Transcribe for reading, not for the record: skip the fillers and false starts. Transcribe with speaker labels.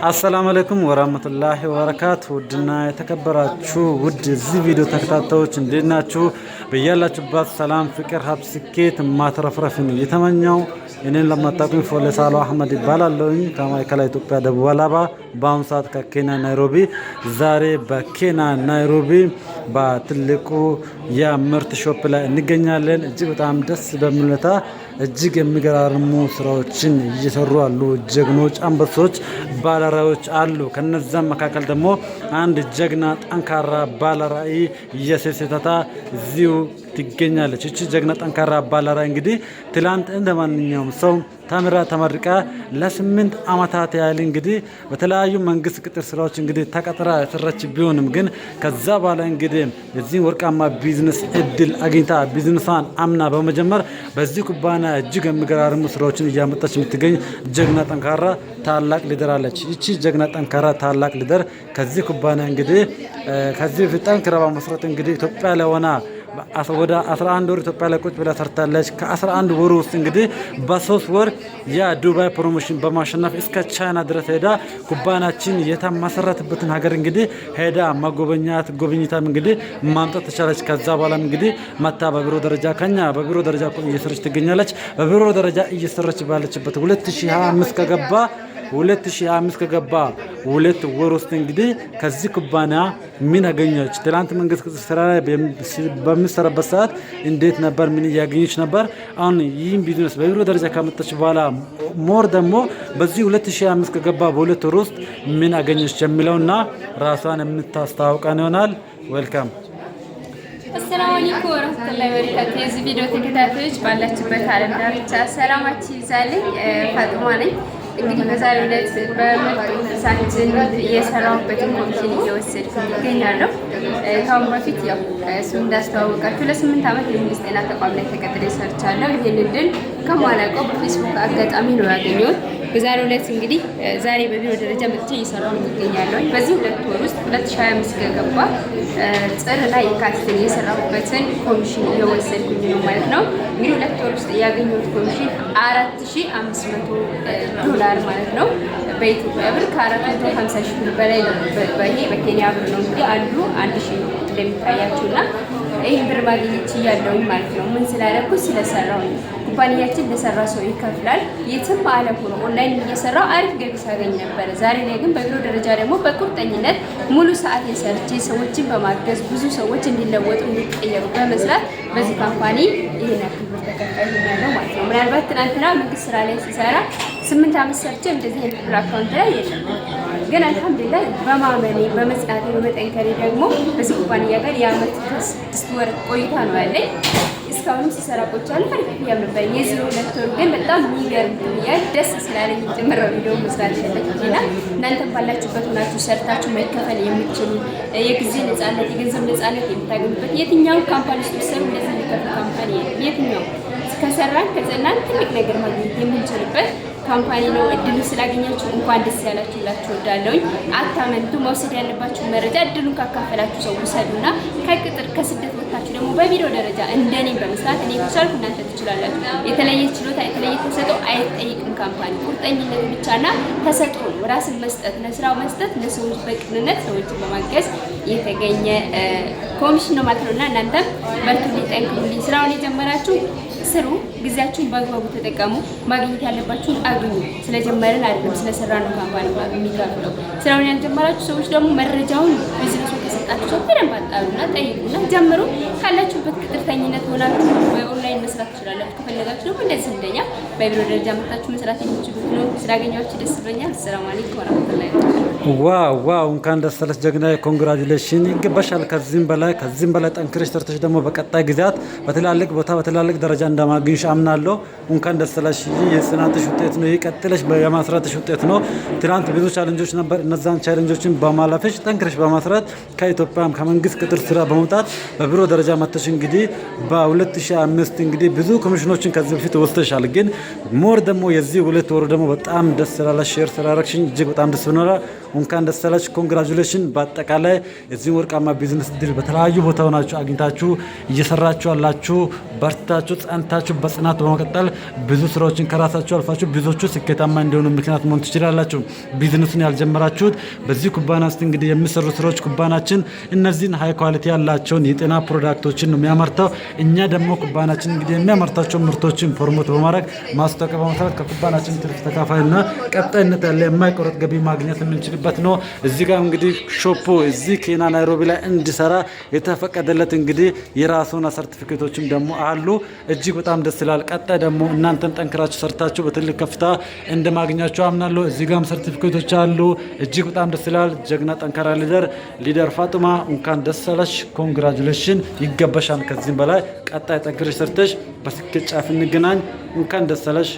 Speaker 1: አሰላሙ አለይኩም ወራህመቱላሂ ወበረካቱ ውድና የተከበራችሁ ውድ እዚህ ቪዲዮ ተከታታዮች እንዴት ናችሁ? በያላችሁበት ሰላም፣ ፍቅር፣ ሀብት፣ ስኬት ማትረፍረፍን የተመኘው እኔን ለማታውቁኝ ፎለሳሎ አህመድ ይባላለሁኝ ከማዕከላዊ ኢትዮጵያ ደቡብ አላባ በአሁኑ ሰዓት ከኬንያ ናይሮቢ። ዛሬ በኬንያ ናይሮቢ በትልቁ የምርት ሾፕ ላይ እንገኛለን። እጅግ በጣም ደስ በሚል ሁኔታ እጅግ የሚገራርሙ ስራዎችን እየሰሩ አሉ ጀግኖች አንበሶች ባለራዕዮች አሉ። ከነዛም መካከል ደግሞ አንድ ጀግና ጠንካራ ባለራዕይ እየሴተታ እዚሁ ትገኛለች። እቺ ጀግና ጠንካራ ባለራዕይ እንግዲህ ትላንት እንደማንኛውም ሰው ተምራ ተመርቃ ለ8 አመታት ያህል እንግዲህ በተለያዩ መንግስት ቅጥር ስራዎች እንግዲህ ተቀጥራ የሰራች ቢሆንም ግን ከዛ በኋላ እንግዲህ የዚህ ወርቃማ ቢዝነስ እድል አግኝታ ቢዝነሷን አምና በመጀመር በዚህ ኩባንያ እጅግ የሚገራርሙ ስራዎችን እያመጣች የምትገኝ ጀግና ጠንካራ ታላቅ ሊደር አለች። ይቺ ጀግና ጠንካራ ታላቅ ሊደር ከዚህ ኩባንያ እንግዲህ ከዚህ በፊት ጠንክራ በመስራት እንግዲህ ኢትዮጵያ ላይ ሆና ወደ 11 ወር ኢትዮጵያ ላይ ቁጭ ብላ ሰርታለች። ከ11 ወር ውስጥ እንግዲህ በ3 ወር የዱባይ ፕሮሞሽን በማሸነፍ እስከ ቻይና ድረስ ሄዳ ኩባንያችን የተመሰረተበትን ሀገር እንግዲህ ሄዳ መጎበኛት ጎብኝታም እንግዲህ ማምጣት ተቻለች። ከዛ በኋላም እንግዲህ መታ በቢሮ ደረጃ ከኛ በቢሮ ደረጃ እየሰረች ትገኛለች። በቢሮ ደረጃ እየሰረች ባለችበት 2025 ከገባ 2 ወር ውስጥ እንግዲህ ከዚህ ኩባንያ ምን አገኘች? ትላንት መንግስት ስራ ላይ በሚሰራበት ሰዓት እንዴት ነበር? ምን እያገኘች ነበር? አሁን ይህን ቢዝነስ በቢሮ ደረጃ ካመጣች በኋላ ሞር ደግሞ በዚህ 2025 ከገባ በ2 ወር ውስጥ ምን አገኘች የሚለውና ራሷን የምታስተዋውቀን ይሆናል። ዌልካም።
Speaker 2: አሰላሙ አለይኩም ወራህመቱላሂ ወበረካቱ። የዚህ ቪዲዮ ተከታታዮች ባላችሁበት ዓለም ዳርቻ ሰላማችሁ ይብዛልኝ። ፋጡማ ነኝ። እንግዲህ በዛሬው ዕለት በምርጥ ሳችን እየሰራሁበትን ኮሚሽን እየወሰድኩ ይገኛለሁ። ከአሁን በፊት ያው እሱ እንዳስተዋወቃችሁ ለ8 ዓመት የመንግስት ጤና ተቋም ላይ ተቀጥሬ ሰርቻለሁ። ይህን እድል ከማላውቀው በፌስቡክ አጋጣሚ ነው ያገኘሁት። በዛሬው ዕለት እንግዲህ ዛሬ በቢሮ ደረጃ መጥቼ እየሰራሁ ይገኛለሁ። በዚህ 2 ወር ውስጥ 2025 ከገባ ጥር ላይ የካቲት የሰራሁበትን ኮሚሽን እየወሰድኩኝ ነው ማለት ነው። እንግዲህ 2 ወር ውስጥ ያገኘሁት ኮሚሽን $4500 ማለት ነው። በኢትዮጵያ ብር ከ450 ሺህ ብር በላይ ነው። ይሄ በኬንያ ብር ነው እንግዲህ አንዱ 1000 ነው እንደሚታያችሁና ይህን ብር ማግኘት እያለሁኝ ማለት ነው። ምን ስላደረኩ ስለሰራው ነው። ኩባንያችን ለሰራ ሰው ይከፍላል። የትም ዓለም ሆኖ ኦንላይን እየሰራው አሪፍ ገቢ ሳገኝ ነበረ። ዛሬ ላይ ግን በቢሮ ደረጃ ደግሞ በቁርጠኝነት ሙሉ ሰዓት የሰርቼ ሰዎችን በማገዝ ብዙ ሰዎች እንዲለወጡ እንዲቀየሩ በመስራት በዚህ ካምፓኒ ይሄን ያክል ብር ተከፋይ ሆኛለሁ ማለት ነው። ምናልባት ትናንትና መንግስት ስራ ላይ ሲሰራ 8 ዓመት ሰርቼ እንደዚህ አይነት ብር አካውንት ላይ የለም። ግን አልሐምዱሊላህ በማመኔ በመጽናቴ በመጠንከሬ ደግሞ በዚህ ኩባንያ ጋር የአመት 6 ወር ቆይታ ነው ያለኝ። እስካሁንም ሲሰራ ቆይቻለሁ። አሪፍ ያምነበኝ የዚህ 2 ወር ግን በጣም የሚገርም ያል ደስ ስላለኝ ጭምር ቪዲዮ መስራት ፈለግኩና እናንተም ባላችሁበት ሆናችሁ ሰርታችሁ መከፈል የምትችሉ የጊዜ ነፃነት የገንዘብ ነፃነት የምታገኙበት የትኛው ካምፓኒ ውስጥ ሰሩ እንደዚህ የሚከፍል ካምፓኒ የትኛው ከሰራን ከጸናን ትልቅ ነገር ማግኘት የምንችልበት ካምፓኒ ነው። እድሉ ስላገኛችሁ እንኳን ደስ ያላችሁ ላችሁ ወዳለሁኝ። አታመንቱ። መውሰድ ያለባችሁ መረጃ እድሉን ካካፈላችሁ ሰው ውሰዱና ከቅጥር ከስደት ወጣችሁ ደግሞ በቢሮ ደረጃ እንደኔ በመስራት እኔ ከቻልኩ እናንተ ትችላላችሁ። የተለየ ችሎታ የተለየ ተሰጥኦ አይጠይቅም። ካምፓኒ ቁርጠኝነት ብቻና ተሰጥኦ ነው። ራስን መስጠት፣ ለስራው መስጠት፣ ለሰዎች በቅንነት ሰዎችን በማገዝ የተገኘ ኮሚሽን ነው ማለት ነውና እናንተም በርቱልኝ፣ ጠንክሩልኝ። ስራውን የጀመራችሁ ስሩ፣ ጊዜያችሁን በአግባቡ ተጠቀሙ። ማግኘት ያለባችሁን አግኙ። ስለጀመርን አይደለም ስለሰራን ነው ካምፓኒ የሚከፍለው። ስራውን ያልጀመራችሁ ሰዎች ደግሞ መረጃውን ቢዝነሱ ከሰጣችሁ ሰው በደንብ አጣሩና ጠይቁና ጀምሩ። ካላችሁበት ቅጥርተኝነት ሆናችሁ በኦንላይን መስራት ትችላላችሁ። ከፈለጋችሁ ደግሞ እንደዚህ እንደኛ በቢሮ ደረጃ መጣችሁ መስራት የምትችሉት ነው። ስላገኛችሁ ደስ ብሎኛል። ሰላም አለይኩም ወራህመቱላሂ ወበረካቱ።
Speaker 1: ዋው እንኳን ደስ አለሽ ጀግና፣ ኮንግራጁሌሽን ይገባሻል። ከዚህም በላይ ጠንክረሽ ሰርተሽ ደግሞ በቀጣይ ጊዜያት በትላልቅ ቦታ በትላልቅ ደረጃ እንደማግኝሽ አምናለሁ። እንኳን ደስ አለሽ። የጽናትሽ ውጤት ነው። የቀጥለሽ የማስራትሽ ውጤት ነው። ትናንት ብዙ ቻሌንጆች ነበር። እነዛን ቻሌንጆችን በማለፍሽ ጠንክረሽ በማስራት ከኢትዮጵያም ከመንግስት ቅጥር ስራ በመውጣት በቢሮ ደረጃ መጥተሽ እንግዲህ በ2005 እንግዲህ ብዙ ኮሚሽኖችን ከዚህ በፊት ወስደሻል። ግን ሞር ደግሞ የዚህ 2 ወር ደግሞ በጣም ደስ ስላለሽ ሼር ስላደረግሽኝ እጅግ በጣም ደስ ብሎናል። እንኳን ደስ አላችሁ። ኮንግራቹሌሽን። በአጠቃላይ የዚህ ወርቃማ ቢዝነስ ድል በተለያዩ ቦታ ሆናችሁ አግኝታችሁ እየሰራችሁ ያላችሁ በርታችሁ ጸንታችሁ በጽናት በመቀጠል ብዙ ስራዎችን ከራሳችሁ አልፋችሁ ብዙዎቹ ስኬታማ እንዲሆኑ ምክንያት መሆን ትችላላችሁ። ቢዝነሱን ያልጀመራችሁት በዚህ ኩባንያ ውስጥ እንግዲህ የሚሰሩ ስራዎች ኩባንያችን እነዚህን ሃይ ኳሊቲ ያላቸውን የጤና ፕሮዳክቶችን ነው የሚያመርተው። እኛ ደግሞ ኩባንያችን እንግዲህ የሚያመርታቸው ምርቶችን ፕሮሞት በማድረግ ማስታወቂያ በመስራት ከኩባንያችን ትርፍ ተካፋይና ቀጣይነት ያለ የማይቆረጥ ገቢ ማግኘት የምንችልበት ነው። እዚህ ጋር እንግዲህ ሾፑ እዚህ ኬንያ ናይሮቢ ላይ እንዲሰራ የተፈቀደለት እንግዲህ የራሱና ሰርቲፊኬቶችም ደግሞ አሉ። እጅግ በጣም ደስ ይላል። ቀጣይ ደግሞ እናንተም ጠንክራችሁ ሰርታችሁ በትልቅ ከፍታ እንደማግኛችሁ አምናለሁ። እዚህ ጋርም ሰርቲፊኬቶች አሉ። እጅግ በጣም ደስ ይላል። ጀግና ጠንካራ ሊደር ፋጡማ እንኳን ደስ አለሽ። ኮንግራጁሌሽን ይገባሻል። ከዚህም በላይ ቀጣይ ጠንክረሽ ሰርተሽ በስኬት ጫፍ እንገናኝ። እንኳን ደስ አለሽ።